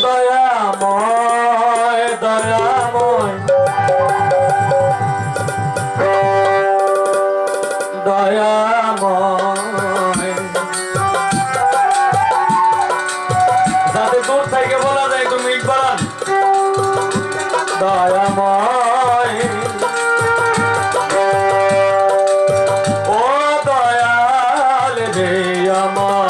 দয়াময় দয়াময় দয়াময় যাতে দূর থেকে বলা যায় একটু মিট বাড়ান দয়াময় ও দয়াল রে আমার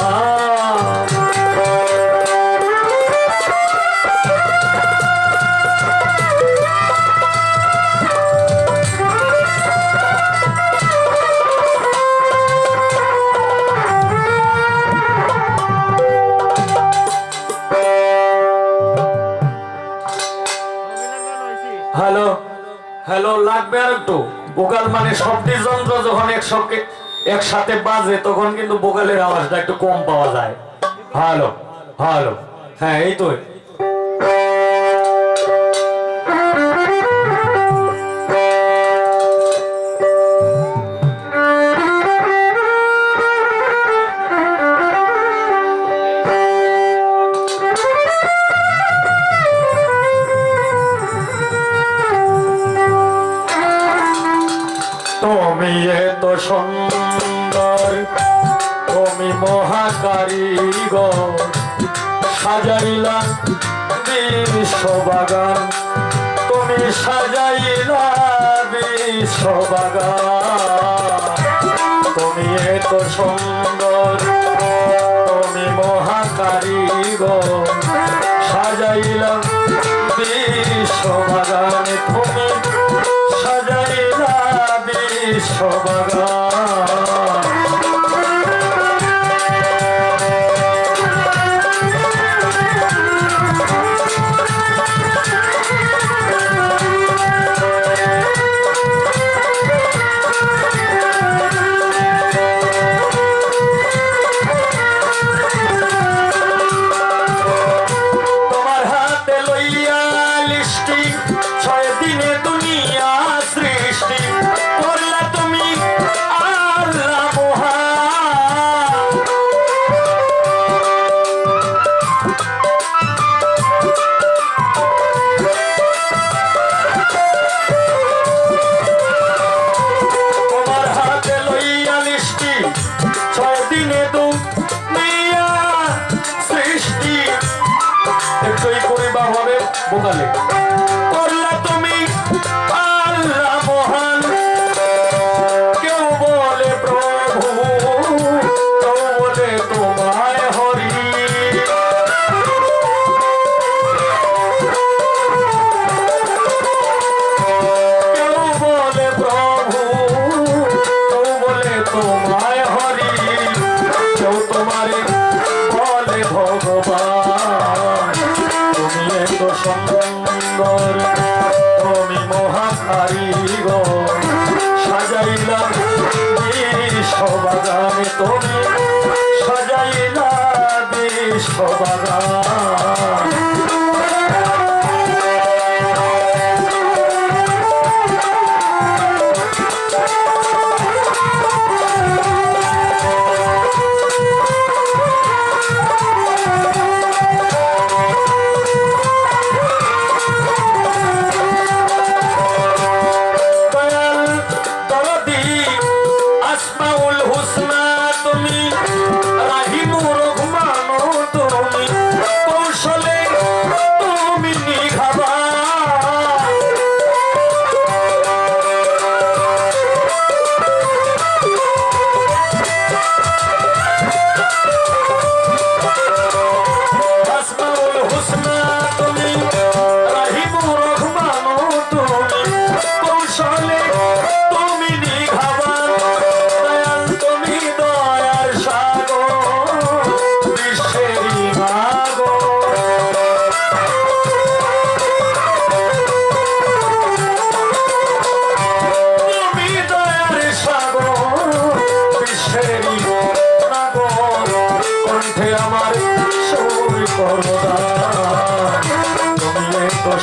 হ্যালো হ্যালো লাগবে আর একটু ভোকাল মানে শব্দের যন্ত্র যখন একসাথে বাজে তখন কিন্তু ভোকালের আওয়াজটা একটু কম পাওয়া যায় হ্যালো হ্যালো হ্যাঁ এই তো তুমি এত সুন্দর তুমি মহাকারিগর সাজাইলা বিশ্ববাগান তুমি সাজাইলা বিশ্ববাগান তুমি এত সুন্দর তুমি মহাকারিগর সাজাইলা বিশ্ববাগান তুমি সাজাইলা বিশ্ববাগান তোমার হাতে লইয়া লিস্টি 6 দিনে দুনিয়া সৃষ্টি করলা তুমি আল্লাহ মহান তোমার হাতে লইয়া লিস্টি 6 দিনে দুনিয়া সৃষ্টি একটুই করিবা হবে বোকালে করলা তুমি আল্লাহ মহান কেউ বলে প্রভু কেউ বলে তোমায় হরি কেউ বলে প্রভু কেউ বলে তোমায় হরি কেউ তোমারে বলে ভগবান তুমি এত সুন্দর তুমি মহাকারিগর সাজাইলা বিশ্ববাগানে তুমি সাজাইলা বিশ্ববাগান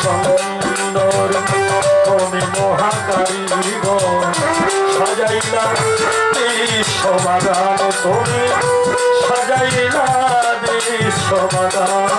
সুন্দর তুমি মহাকারিগর সাজাইলা বিশ্ববাগান তুমি সাজাইলা বিশ্ববাগান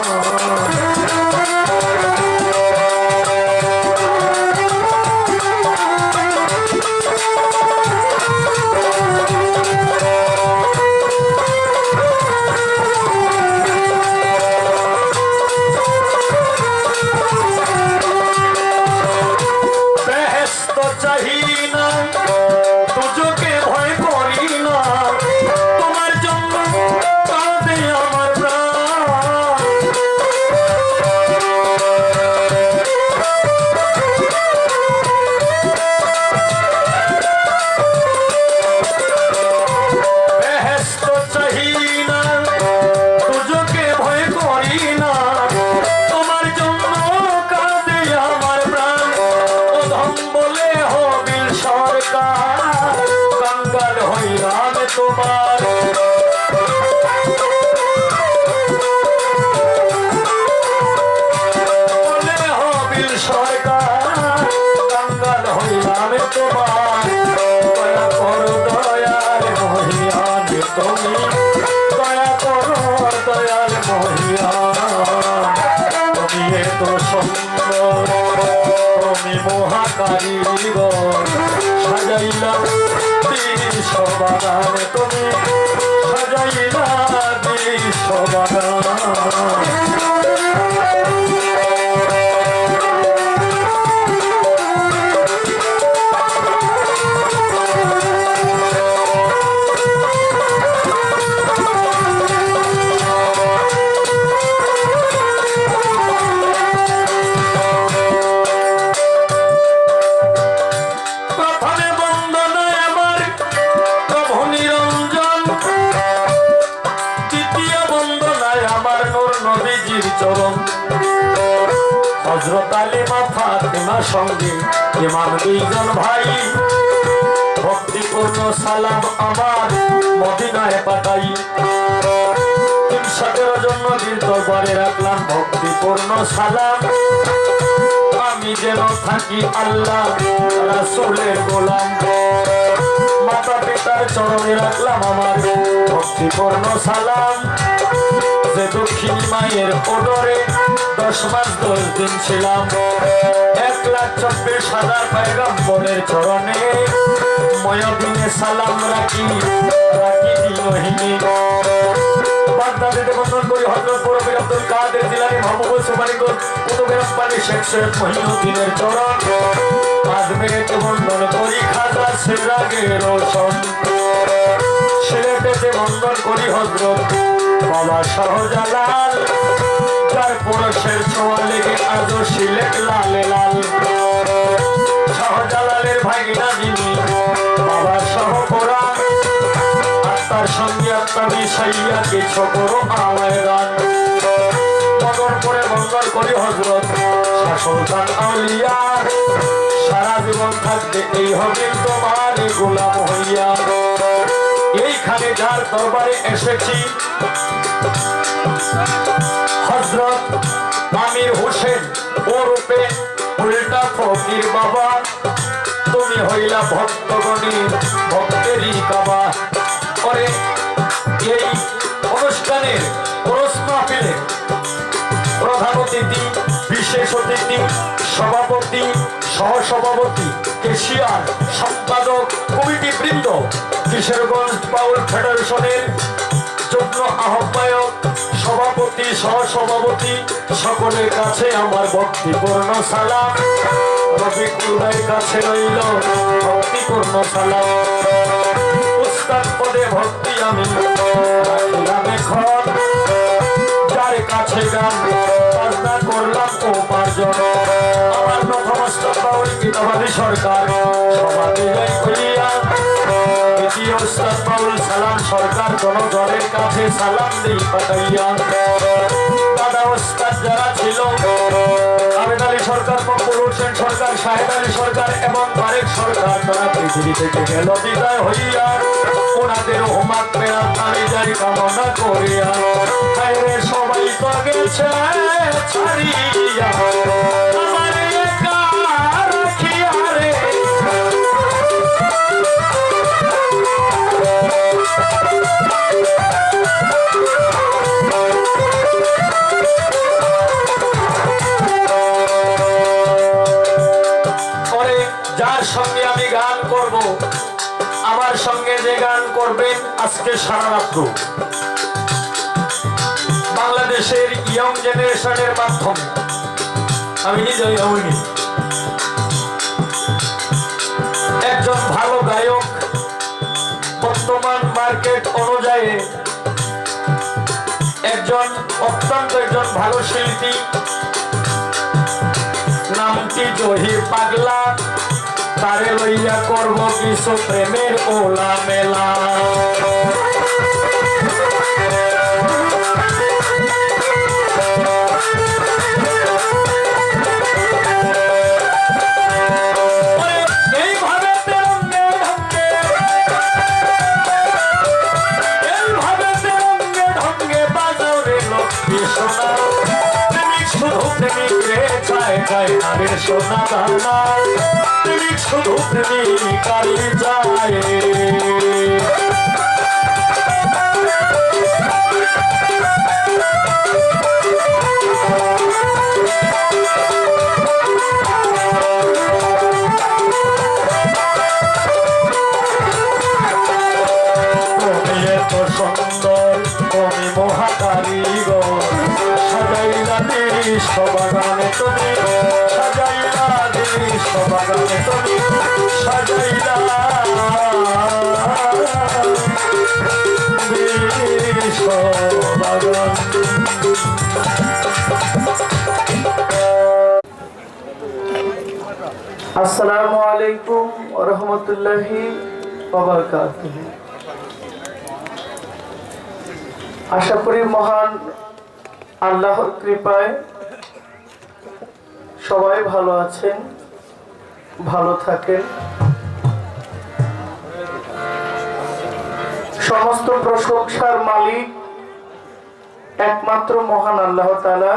মহাকারিগর সাজাইলা বিশ্ববাগান তুমি সাজাইলা বিশ্ববাগান হযরত আলিমা ফাতেমা সঙ্গে ইমাম দুইজন ভাই ভক্তিপূর্ণ সালাম আমার মদিনায় পাঠাই 317 জন্মদিন দরবারে রাখলাম ভক্তিপূর্ণ সালাম আমি যেন থাকি আল্লাহ রাসূলের গোলাম মাতা পিতার চরণে রাখলাম আমার ভক্তিপূর্ণ সালাম যে দক্ষিণ মায়ের ওদরে 10 মাস 10 দিন ছিলাম 1,24,000 পয়গম্বরের চরণে ময়দিনে সালাম রাখি দিনহীনে বাগদাদে বন্দন করি হযরত পীর আব্দুল কাদের জিলানী মাহবুব সুবহানিগঞ্জ কুতুবে রব্বানী শেখ সৈয়দ মহিউদ্দিনের চরণ আজমেরে বন্দন করি খাজা সিরাজে রোশন সিলেটে বন্দন করি হযরত বাবা শাহজালাল যার পুরুষের ছোঁয়া লেগে আজও সিলেট লালে লাল শাহজালালের ভাগিনা যিনি বাবার সহপরা আত্মার সঙ্গে আত্মা মিশাইয়া কিছু করো আমায় গান মগর করে বন্দর করি হযরত শাহ সুলতান আউলিয়া সারা জীবন থাকবে এই হবে তোমার গোলাম হইয়া এইখানে যার দরবারে এসেছি হযরত আমির হোসেন ওরূপে উল্টা ফকির বাবা তুমি হইলা ভক্তগণী ভক্তেরই কাবা পরে এই অনুষ্ঠানের ওরস মাহফিলে প্রধান অতিথি বিশেষ অতিথি সভাপতি সহসভাপতি কেশিয়ার সম্পাদক কমিটি বৃন্দ কিশোরগঞ্জ বাউল ফেডারেশনের যুগ্ম আহ্বায়ক সভাপতি সহসভাপতি সকলের কাছে আমার ভক্তিপূর্ণ সালাম রফিকুল ভাইয়ের কাছে রইল ভক্তিপূর্ণ সালাম উস্তাদ পদে ভক্তি আমি রাখলাম এখন যার কাছে গান বাজনা করলাম উপার্জন আমার নথমস্ত বাউল কিতাবাদী সরকার সভাপতি করিয়া দ্বিতীয় উস্তাদ বাউল সালাম সরকার জনগণের কাছে সালাম দিই পাঠাইয়া দাদা উস্তাদ যারা ছিল আবেদ আলী সরকার মকবুল হোসেন সরকার শাহেদ আলী সরকার এবং তারেক সরকার তারা পৃথিবী থেকে গেল বিদায় হইয়া ওনাদের হোমাক পেরাত আমি যাই কামনা করিয়া বাইরে সবাই তো গেছে ছাড়িয়া আমার একা রাখিয়া রে যার সঙ্গে আমি গান করব আমার সঙ্গে যে গান করবেন আজকে সারা রাত্র বাংলাদেশের ইয়ং জেনারেশনের মাধ্যমে আমি নিজেই হইনি একজন ভালো গায়ক বর্তমান মার্কেট অনুযায়ী একজন ভালো শিল্পী নামটি জহির পাগলা তারে লইয়া করব কিছু প্রেমের ওলা মেলা সোনা দানা প্রেমিক শুধু প্রেমিকারই যায় বিশ্ববাগানে তুমি সাজাইলা বিশ্ববাগানে তুমি সাজাইলা বিশ্ববাগান। আসসালামু আলাইকুম ওয়া রাহমাতুল্লাহি ওয়া বারাকাতুহু। আশা করি মহান আল্লাহর কৃপায় সবাই ভালো আছেন, ভালো থাকেন। সমস্ত প্রশংসার মালিক একমাত্র মহান আল্লাহ তাআলা।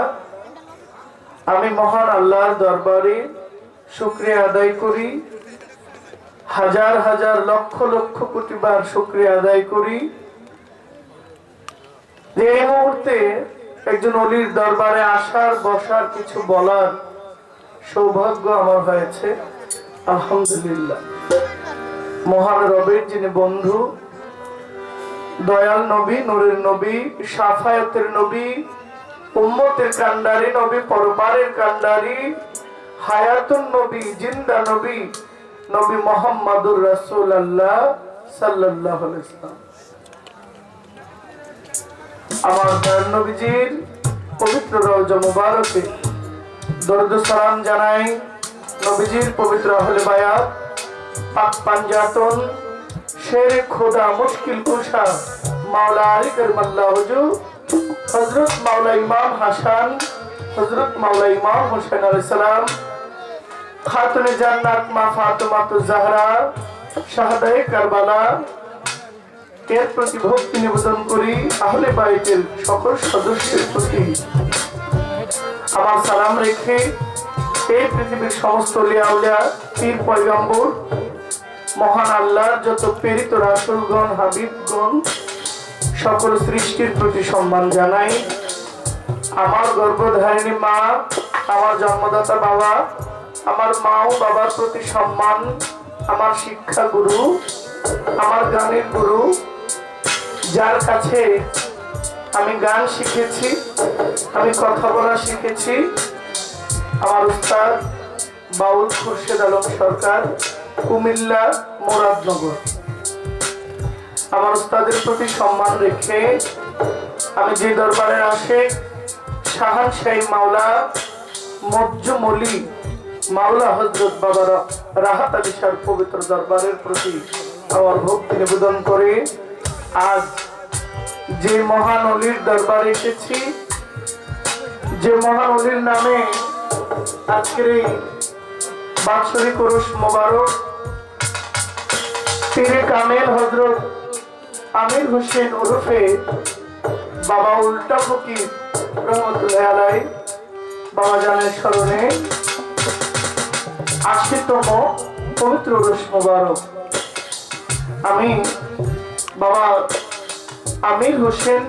আমি মহান আল্লাহর দরবারে শুকরিয়া আদায় করি, হাজার হাজার লক্ষ লক্ষ কোটি বার শুকরিয়া আদায় করি যে এই মুহূর্তে একজন অলির দরবারে আসার, বসার, কিছু বলার সৌভাগ্য আমার হয়েছে। আলহামদুলিল্লাহ। মহান রবের যিনি বন্ধু, দয়াল নবী, নূরের নবী, শাফায়াতের নবী, উম্মতের কান্ডারি নবী, পরপারের কান্ডারি, হায়াতুন নবী, জিন্দা নবী, নবী মুহাম্মদুর রাসূলুল্লাহ সাল্লাল্লাহু আলাইহি ওয়াসাল্লাম। আমার দয়াল নবীজির পবিত্র রওজা মুবারকে দরুদ ও সালাম জানাই। নবীজির পবিত্র আহলে বায়াত, পাক পাঞ্জাতন, শেরে খোদা, মুশকিল কুশা, মাওলা আলী কারমাল্লাহু ওয়াজহু, হযরত মাওলা ইমাম হাসান, হযরত মাওলা ইমাম হোসেন আলাইহিস সালাম, খাতুনে জান্নাত মা ফাতেমাতুজ জাহরা, শাহাদায়ে কারবালা এর প্রতি ভক্তি নিবেদন করি। আহলে বাইতের সকল সদস্যের প্রতি আমার সালাম রেখে এই পৃথিবীর সমস্ত আউলিয়া আউলিয়া, পীর পয়গম্বর, মহান আল্লাহর যত প্রেরিত রাসূলগণ, হাবিবগণ, সকল সৃষ্টির প্রতি সম্মান জানাই। আমার গর্ভধারিণী মা, আমার জন্মদাতা বাবা, আমার মা ও বাবার প্রতি সম্মান। আমার শিক্ষা গুরু, আমার গানের গুরু, যার কাছে আমি গান শিখেছি, আমি কথা বলা শিখেছি, আমার উস্তাদ বাউল খুরশেদ আলম সরকার, কুমিল্লা মুরাদনগর। আমার উস্তাদের প্রতি সম্মান রেখে আমি যে দরবারে আসে শাহানশাহী মাওলা মজ্জুমলি মাওলা হযরত বাবা রাহাত আলী শাহর পবিত্র দরবারের প্রতি আমার ভক্তি নিবেদন করে আজ যে মহান অলির দরবারে এসেছি, যে মহান অলির নামে আজকের এই বাৎসরিক উরুস মোবারক, পীরে কামেল হযরত আমির হোসেন ওরফে বাবা উল্টা ফকির রহমতুল্লাহ আলাইহি বাবা জানের স্মরণে ৮০তম পবিত্র উরুস মোবারক। আমি বাবা আমির হোসেন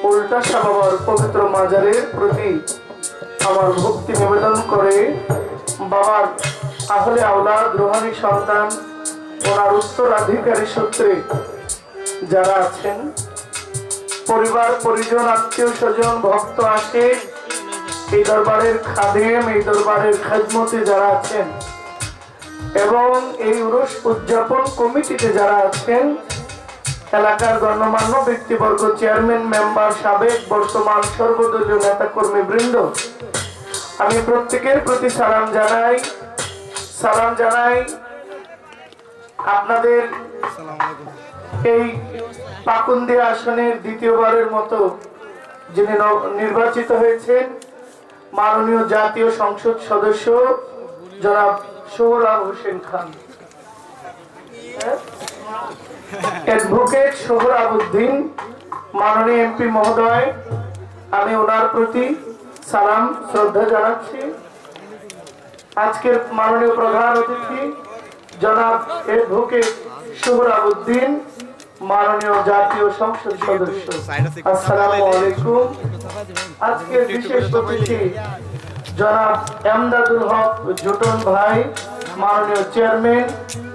উল্টা শাহ বাবার পবিত্র মাজারের প্রতি আমার ভক্তি নিবেদন করে বাবার আহলে আওলাদ, রুহানি সন্তান, ওনার উত্তরাধিকারী সূত্রে যারা আছেন, পরিবার পরিজন, আত্মীয় স্বজন, ভক্ত আসে, এই দরবারের খাদেম, এই দরবারের খেদমতে যারা আছেন এবং এই উরুস উদযাপন কমিটিতে যারা আছেন, এলাকার গণ্যমান্য ব্যক্তিবর্গ, চেয়ারম্যান, মেম্বার, সাবেক, বর্তমান, সর্বদলীয় নেতা কর্মী বৃন্দ, আমি প্রত্যেকের প্রতি সালাম জানাই। আপনাদের এই পাকুন্দিয়া আসনের দ্বিতীয়বারের মতো যিনি নির্বাচিত হয়েছেন, মাননীয় জাতীয় সংসদ সদস্য জনাব সোহরাব হোসেন খান, অ্যাডভোকেট সোহরাব উদ্দিন, মাননীয় এমপি মহোদয়, আমি ওনার প্রতি সালাম শ্রদ্ধা জানাচ্ছি। আজকের মাননীয় প্রধান অতিথি জনাব অ্যাডভোকেট সোহরাব উদ্দিন, মাননীয় জাতীয় সংসদ সদস্য, আসসালামু আলাইকুম। আজকের বিশেষ অতিথি জনাব এমদাদুল হক জুটন ভাই, মাননীয় চেয়ারম্যান,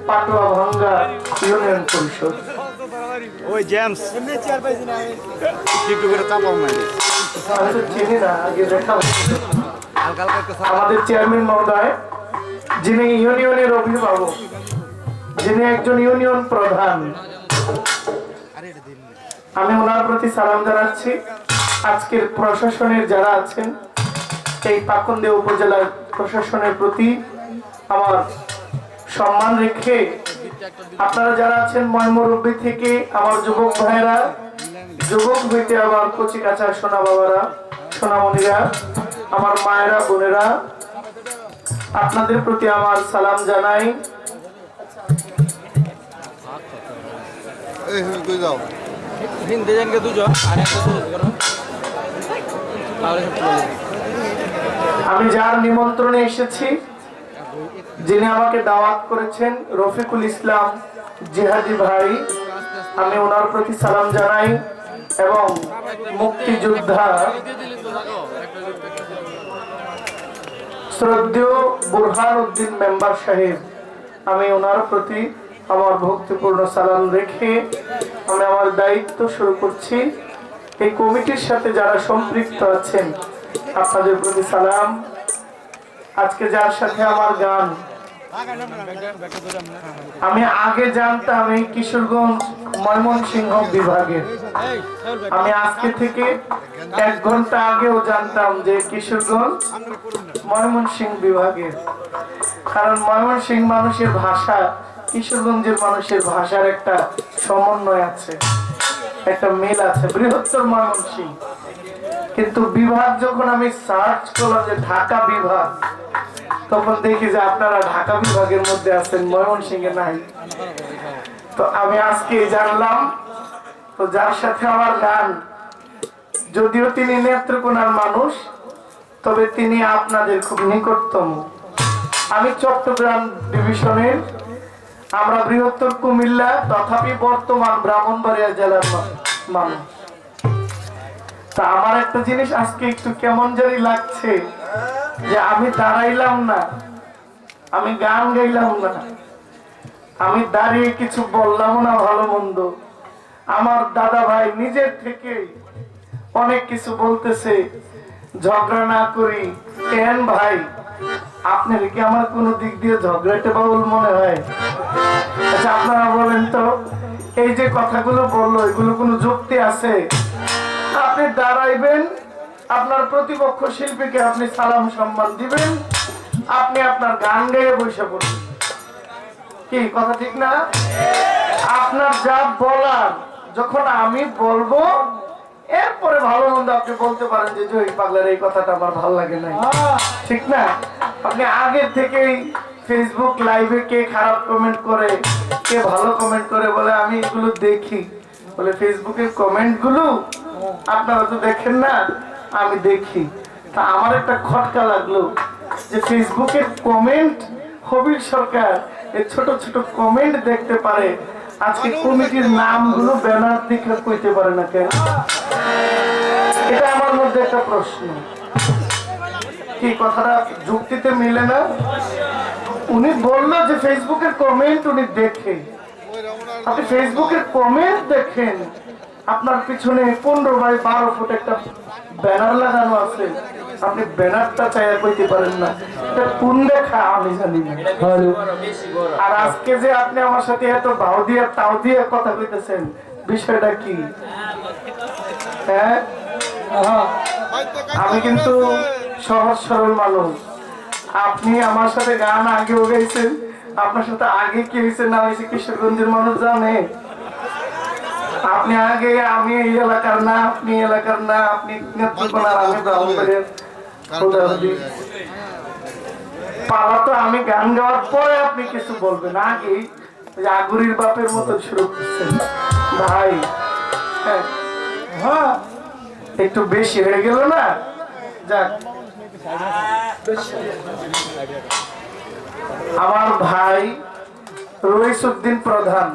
পাটুয়া ভাঙ্গা ইউনিয়ন পরিষদ। ওই জেমস এমনি চেয়ার পাইছি না, একটু করে চাপাও মানে আমি তো চিনি না, আগে দেখা হয়েছে। আমাদের চেয়ারম্যান মহোদয়, যিনি ইউনিয়নের অভিভাবক, যিনি একজন ইউনিয়ন প্রধান, আমি ওনার প্রতি সালাম জানাচ্ছি। আজকের প্রশাসনের যারা আছেন, এই পাকুন্দিয়া উপজেলার প্রশাসনের প্রতি আমার সম্মান রেখে, আপনারা যারা আছেন ময়মুরব্বী থেকে আমার যুবক ভাইয়েরা, যুবক হইতে আবার কচি কাঁচা সোনা বাবারা, সোনামণিরা, আমার মায়েরা, বোনেরা, আপনাদের প্রতি আমার সালাম জানাই। আমি যার নিমন্ত্রণে এসেছি, যিনি আমাকে দাওয়াত করেছেন, রফিকুল ইসলাম জিহাদি ভাই, আমি ওনার প্রতি সালাম জানাই। এবং মুক্তিযোদ্ধা শ্রদ্ধেয় বুরহান উদ্দিন মেম্বার সাহেব, আমি ওনার প্রতি আমার ভক্তিপূর্ণ সালাম রেখে আমি আমার দায়িত্ব শুরু করছি। এই কমিটির সাথে যারা সম্পৃক্ত আছেন, আপনাদের প্রতি সালাম। আজকে যার সাথে আমার গান, আমি আগে জানতাম এই কিশোরগঞ্জ ময়মনসিংহ বিভাগের, আমি আজকে থেকে 1 ঘন্টা আগেও জানতাম যে কিশোরগঞ্জ ময়মনসিংহ বিভাগের। কারণ ময়মনসিংহ মানুষের ভাষা, কিশোরগঞ্জের মানুষের ভাষার একটা সমন্বয় আছে, একটা মিল আছে, বৃহত্তর ময়মনসিংহ। কিন্তু বিভাগ যখন আমি সার্চ করলাম যে ঢাকা বিভাগ, তখন দেখি যে আপনারা ঢাকা বিভাগের মধ্যে আছেন, ময়মনসিংহে নাই। তো আমি আজকে জানলাম। তো যার সাথে আমার গান, যদিও তিনি নেত্রকোনার মানুষ, তবে তিনি আপনাদের খুব নিকটতম। আমি চট্টগ্রাম ডিভিশনের, আমরা বৃহত্তর কুমিল্লা, তথাপি বর্তমান ব্রাহ্মণবাড়িয়া জেলার মানুষ। তা আমার একটা জিনিস আজকে একটু কেমন জানি লাগছে, যে আমি দাঁড়াইলাম না, আমি গান গাইলাম না, আমি দাঁড়িয়ে কিছু বললাম না ভালো মন্দ। আমার দাদা ভাই নিজের থেকে অনেক কিছু বলতেছে, ঝগড়া না করি কেন ভাই? আপনার কি আমার কোনো দিক দিয়ে ঝগড়াটা বাউল মনে হয়? আচ্ছা আপনারা বলেন তো, এই যে কথাগুলো বললো, এগুলো কোনো যুক্তি আছে? আপনি দাঁড়াইবেন, আপনার প্রতিপক্ষ শিল্পীকে আপনি সালাম সম্মান দিবেন, আপনি আপনার গান গাইয়ে বসে পড়বেন। কি কথা ঠিক না? আপনার যা বলার যখন আমি বলবো, এরপরে ভালো মন্দ আপনি বলতে পারেন যে জয় পাগলার এই কথাটা আমার ভালো লাগে না, ঠিক না? আপনি আগে থেকেই ফেসবুক লাইভে কে খারাপ কমেন্ট করে, কে ভালো কমেন্ট করে, বলে আমি এগুলো দেখি, বলে ফেসবুকের কমেন্ট গুলো আপনারা তো দেখেন না, আমি দেখি। তা আমার একটা খটকা লাগলো যে ফেসবুকের কমেন্ট হবির সরকার এই ছোট ছোট কমেন্ট দেখতে পারে, আজকে কমিটির নামগুলো ব্যানার দেখে কইতে পারে না কেন? এটা আমার মধ্যে একটা প্রশ্ন। কি কথাটা যুক্তিতে মিলে না? উনি বললো যে ফেসবুকের কমেন্ট উনি দেখে, আপনি ফেসবুকের কমেন্ট দেখেন, আপনার পিছনে 15x12 ফুট একটা ব্যানার লাগানো আছে, আপনি ব্যানারটা চাইয়া কইতে পারেন না, এটা কোন দেখা আমি জানি না। আর আজকে যে আপনি আমার সাথে এত ভাও দিয়ে তাও দিয়ে কথা কইতেছেন, বিষয়টা কি? হ্যাঁ, আমি কিন্তু সহজ সরল মানুষ। আপনি আমার সাথে গান আগেও গাইছেন, আপনার সাথে আগে কি হয়েছে না হয়েছে কিশোরগঞ্জের মানুষ জানে। আপনি আগে, আমি এই এলাকার না, আপনি এলাকার না, আপনি নেত্রকোনার, আমি ব্রাহ্মণবাড়িয়ার। পালা তো আমি গান গাওয়ার পরে আপনি কিছু বলবেন, আগে আগুরির বাপের মতো শুরু করছেন ভাই। হ্যাঁ, একটু বেশি হয়ে গেল না? যাক, আমার ভাই রইসউদ্দিন প্রধান,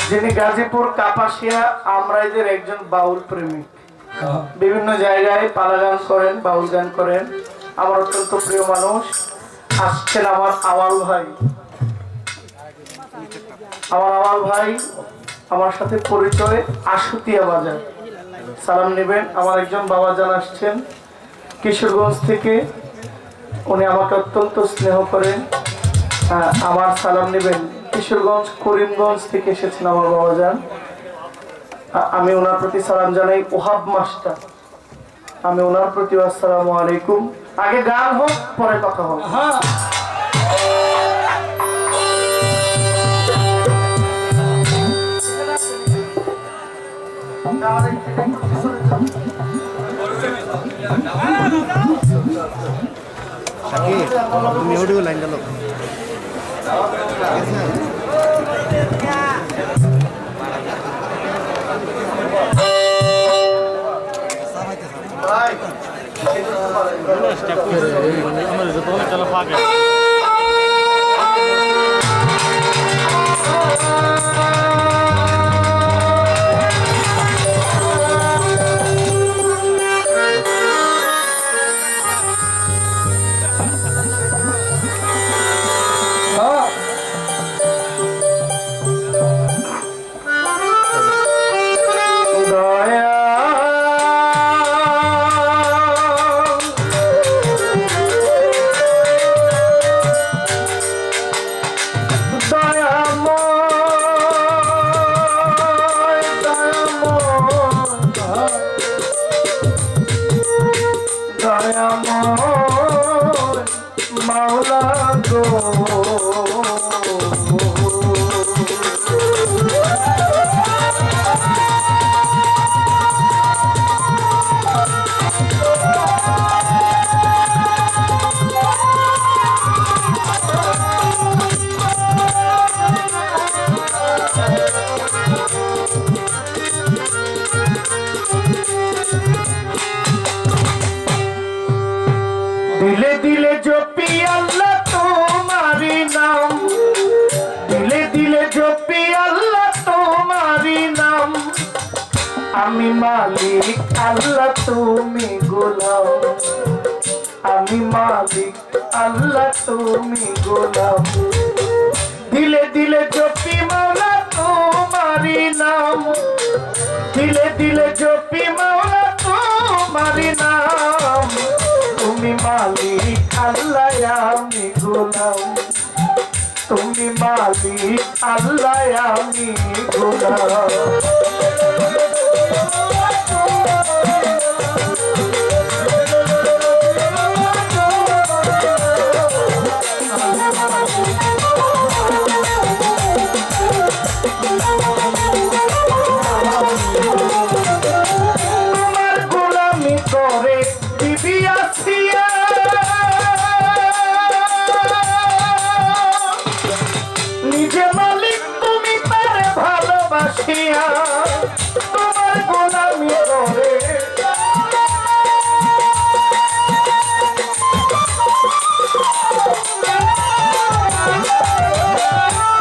যিনি গাজীপুর কাপাসিয়া আমরাইদের একজন বাউল প্রেমিক, বিভিন্ন জায়গায় পালা গান করেন, বাউল গান করেন, আমার অত্যন্ত প্রিয় মানুষ। আসছেন আমার আওয়াল ভাই, আমার সাথে পরিচয় আশুতিয়া বাজার। সালাম নেবেন। আমার একজন বাবা জান আসছেন কিশোরগঞ্জ থেকে, উনি আমাকে অত্যন্ত স্নেহ করেন। আমার সালাম নেবেন। কিশোরগঞ্জ করিমগঞ্জ থেকে এসেছেন আমার বাবা যান, আমি ওনার প্রতি সালাম জানাই। ওহাব মাস্টার, আমি ওনার প্রতি আসসালামু আলাইকুম। আগে গান হোক, পরে কথা হোক। তুমি অডিও লাইন গেল মাওলা গো दिले दिले जो पी अल्लाह तुम्हारी नाम, दिले दिले जो पी अल्लाह तुम्हारी नाम, आमी मालिक अल्लाह तुमी गोलाम, आमी मालिक अल्लाह तुमी गोलाम। दिले दिले जो पी मौला तुम्हारी नाम, दिले दिले जो पी मौला तुम्हारी नाम, তুমি মালিক আল্লাহ আমি গোলাম, তুমি মালিক আল্লাহ আমি গোলাম। তোমার গোলামি করে দিবি আসিয়া, নিজে মালিক তুমি তারে ভালোবাসিয়া, তোমার গোলামি করে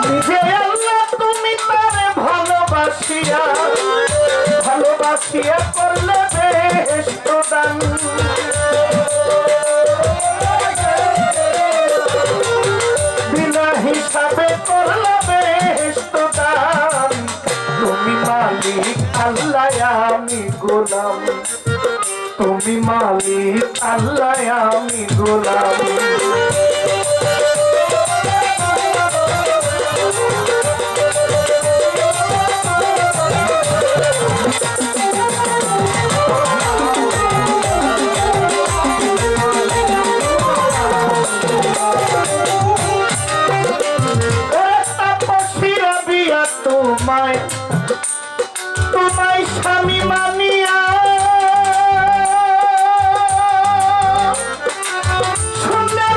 নিজে আল্লাহ তুমি তারে ভালোবাসিয়া, ভালোবাসিয়া করলে বেহেশত দান, বিনা হিসাবে করলে বেহেশত দান। তুমি মালিক আল্লাহ আমি গোলাম, তুমি মালিক আল্লাহ আমি গোলাম। তোমায় তোমায় স্বামী মানিয়া সুন্দর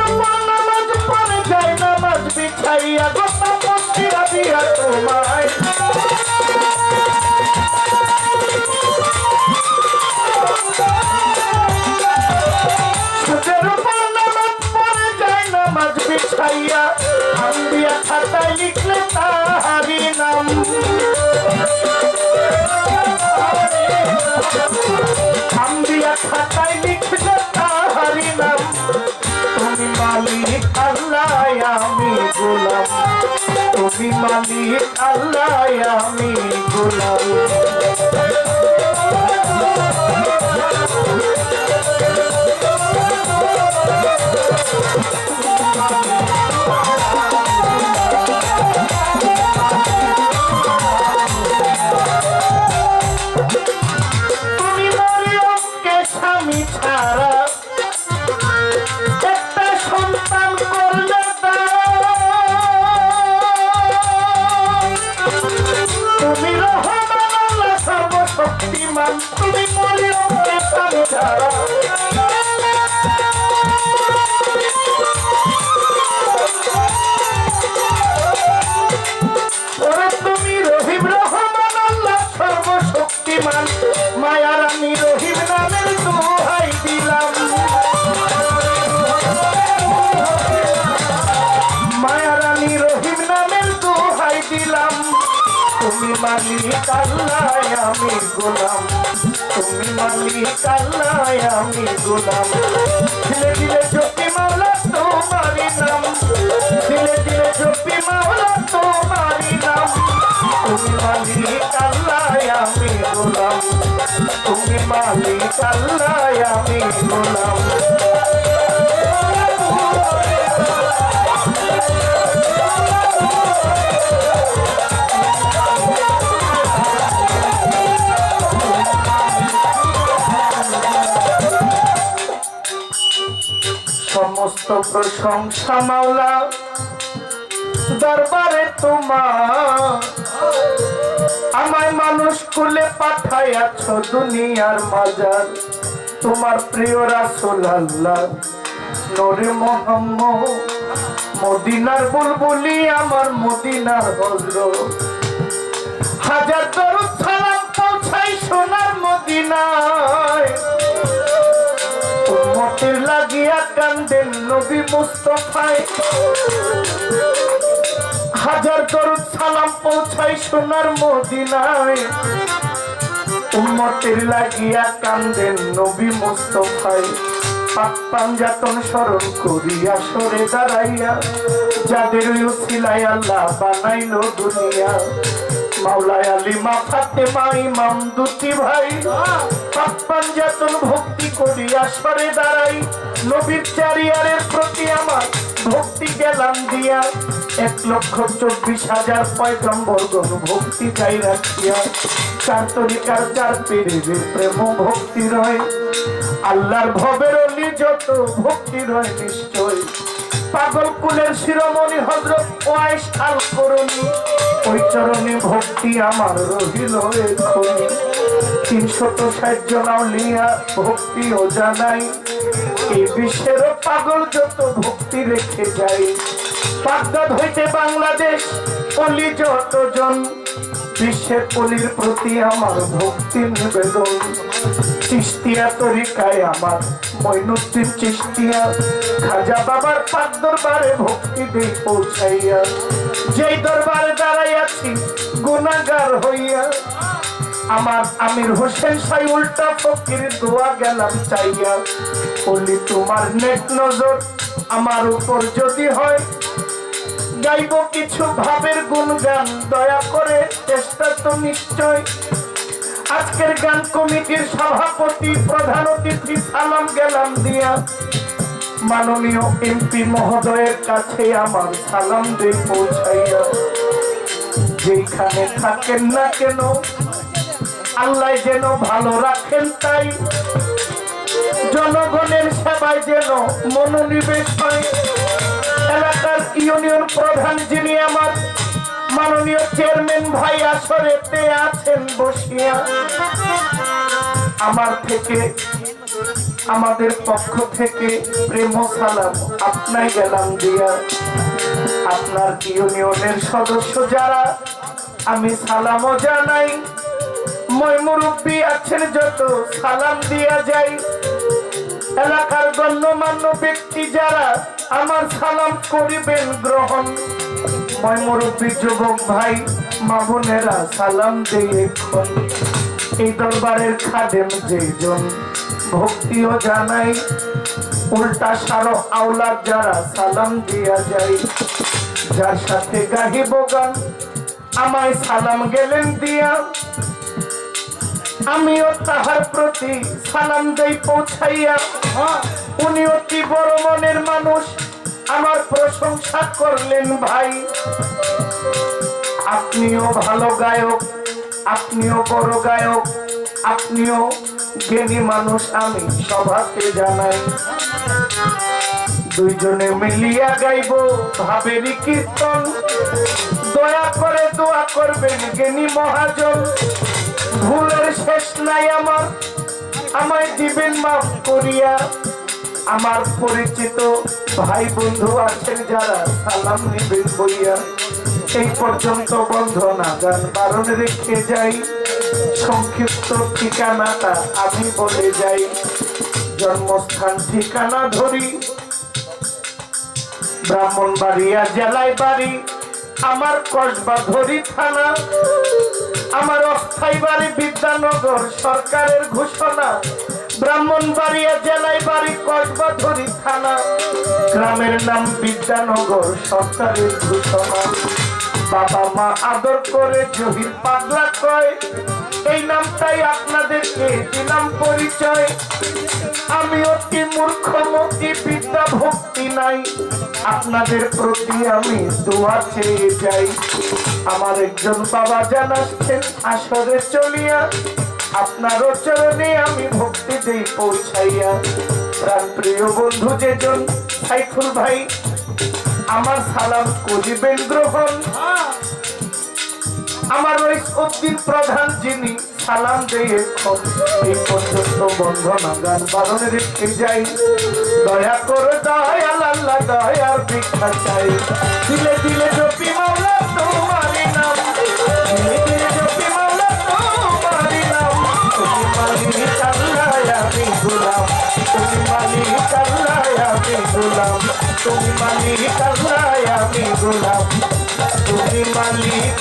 নামাজ পড়ে যায়, নামাজ বিছাইয়া গোটা পক্ষীরা দিয়া তোমায় সুন্দর নামাজ পড়ে যায়, নামাজ বিছাইয়া আম্বিয়া খাতায় লিখলে তাহারি নাম, আম্বিয়া খাতায় লিখলে তাহারি নাম। তুমি মালিক আল্লাহ আমি গোলাম, তুমি মালিক আল্লাহ আমি গোলাম। মালিক আল্লাহ আমি গোলাম, তুমি মালিক আল্লাহ আমি গোলাম। দিলে দিলে জপি মাওলা তোমারি নাম, দিলে দিলে জপি মাওলা তোমারি নাম। তুমি মালিক আল্লাহ আমি গোলাম, তুমি মালিক আল্লাহ আমি গোলাম। সমস্ত প্রশংসা মাওলা দরবারে তোমার, আমায় মানুষ কুলে পাঠাইয়াছ দুনিয়ার মাজার। তোমার প্রিয় রাসূল আল্লাহ নূরে মুহাম্মদ, মদিনার বুলবুলি আমার মদিনার হযরত। হাজার দরুদ সালাম পৌঁছাই সোনার মদিনায়, উম্মতের লাগিয়া কান্দেন নবী মুস্তাফায়। হাজার দরুদ সালাম পৌঁছাই সোনার মদিনায়, উম্মতের লাগিয়া কান্দেন নবী মুস্তাফায়। পাক পাঞ্জাতন স্মরণ করিয়া সরে দাঁড়াইয়া, যাদের উসিলায় আল্লাহ বানাইলো দুনিয়া। মাওলায় আলী মা ফাতেমা ইমাম দুটি ভাই, পাক পাঞ্জাতন ভক্তি করিয়া সরে দাঁড়াই। নবীর চারিয়ারের প্রতি আমার ভক্তি গেলাম দিয়া, 1,24,000 পয়গম্বরগণ ভক্তি গাই রাখিয়া। চার তরিকার চার পীরের প্রেম ভক্তি রয়, আল্লাহর ভবের অলি যত ভক্তি রয় নিশ্চয়। পাগল কুলের শিরোমণি হযরত ওয়াইস আল করুনি, ওই চরণে ভক্তি আমার রহিল এক্ষুনি। 360 জন আউলিয়া ভক্তিও জানাই, এই বিশ্বের পাগল যত ভক্তি রেখে যায়। বাগদাদ হইতে বাংলাদেশ অলি যতজন, বিশ্বের অলির প্রতি আমার ভক্তি নিবেদন। চিশতিয়া তরিকায় আমার মঈনুদ্দিন চিশতিয়া, খাজা বাবার পাক দরবারে ভক্তি দেই পৌঁছাইয়া। যেই দরবারে দাঁড়াইয়াছি গুনাহগার হইয়া, আমার আমির হোসেন সাই উল্টা ফকির দোয়া গেলাম চাইয়া। বলি তোমার নেক নজর আমার উপর যদি হয়, গাইব কিছু ভাবের গুণগান, দয়া করে চেষ্টা তো নিশ্চয়। আজকের গান কমিটির সভাপতি প্রধান অতিথি সালাম গেলাম দিয়া, মাননীয় এমপি মহোদয়ের কাছে আমার সালাম দিয়ে পৌঁছাইয়া। যেখানে থাকেন না কেন আল্লাহ যেন ভালো রাখেন, তাই জনগণের সেবায় যেন মনোনিবেশ হয়। এলাকার ইউনিয়ন প্রধান যিনি আমার মাননীয় চেয়ারম্যান ভাই আসরেতে আছেন বসিয়া, আমার থেকে আমাদের পক্ষ থেকে প্রেম সালাম আপনাই গেলাম দিয়া। আপনার ইউনিয়নের সদস্য যারা আমি সালামও জানাই, মই মুরব্বী আছেন যত সালাম দিয়া যাই। এলাকার গণ্যমান্য ব্যক্তি যারা আমার সালাম করিবেন গ্রহণ, মই মুরব্বী যুবক ভাই মা বোনেরা সালাম দেই এখন। এই দরবারের খাদেম যেজন ভক্তিও জানাই, উল্টা সারো আওলাদ যারা সালাম দিয়া যায়। যার সাথে গাহিব গান আমায় সালাম গেলেন দিয়া, আমিও তাহার প্রতি সালাম দেই পৌঁছাইয়া। উনি অতি বড় মনের মানুষ, আমার প্রশংসা করলেন ভাই। আপনিও ভালো গায়ক, আপনিও বড় গায়ক, আপনিও জ্ঞানী মানুষ, আমি সভাতে জানাই। দুইজনে মিলিয়া গাইব ভাবেরই কীর্তন, দয়া করে দোয়া করবেন জ্ঞানী মহাজন। ভুলের শেষ নাই আমার, আমায় দিবেন মাফ করিয়া। আমার পরিচিত ভাই বন্ধু আছেন যারা সালাম নিবেন বইয়া। এই পর্যন্ত বন্ধনা গান বারণ রেখে যাই, সংক্ষিপ্ত ঠিকানাটা আমি বলে যাই। জন্মস্থান ঠিকানা ধরি ব্রাহ্মণবাড়িয়া জেলায় বাড়ি, আমার কসবা ধরি থানা। আমার অস্থায়ী বাড়ি বিদ্যানগর, সরকারের ঘোষণা। ব্রাহ্মণবাড়িয়া জেলায় বাড়ি, কসবাধুরী থানা। গ্রামের নাম বিদ্যানগর, সরকারের ঘোষণা। বাবা মা আদর করে জহির পাগলা কয়, এই নামটাই আপনাদেরকে দিলাম পরিচয়। আমি অতি মূর্খমতি, বিদ্যা ভক্তি নাই, আপনাদের প্রতি আমি দোয়া চেয়ে যাই। আমার একজন বাবা জানাচ্ছেন আসরে চলিয়া, আপনার চরণে আমি ভক্তি দেই পৌঁছাইয়া। প্রাণ প্রিয় বন্ধু যেজন সাইফুল ভাই, আমার সালাম করিবেন গ্রহণ। আমার ওই উদ্দিন প্রধান যিনি সালাম দিয়ে এই পর্যন্ত বন্ধনা গান বারণে রেখে যাই। দয়া করে দয়াল আল্লাহ দয়ার ভিক্ষা চাই। দিলে দিলে জপি মাওলা তোমারি নাম, দিলে দিলে জপি মাওলা তোমারি নাম। তুমি মালিক আল্লাহ আমি গোলাম, তুমি মালিক আল্লাহ আমি গোলাম, তুমি মালিক আল্লাহ আমি গোলাম, তুমি মালিক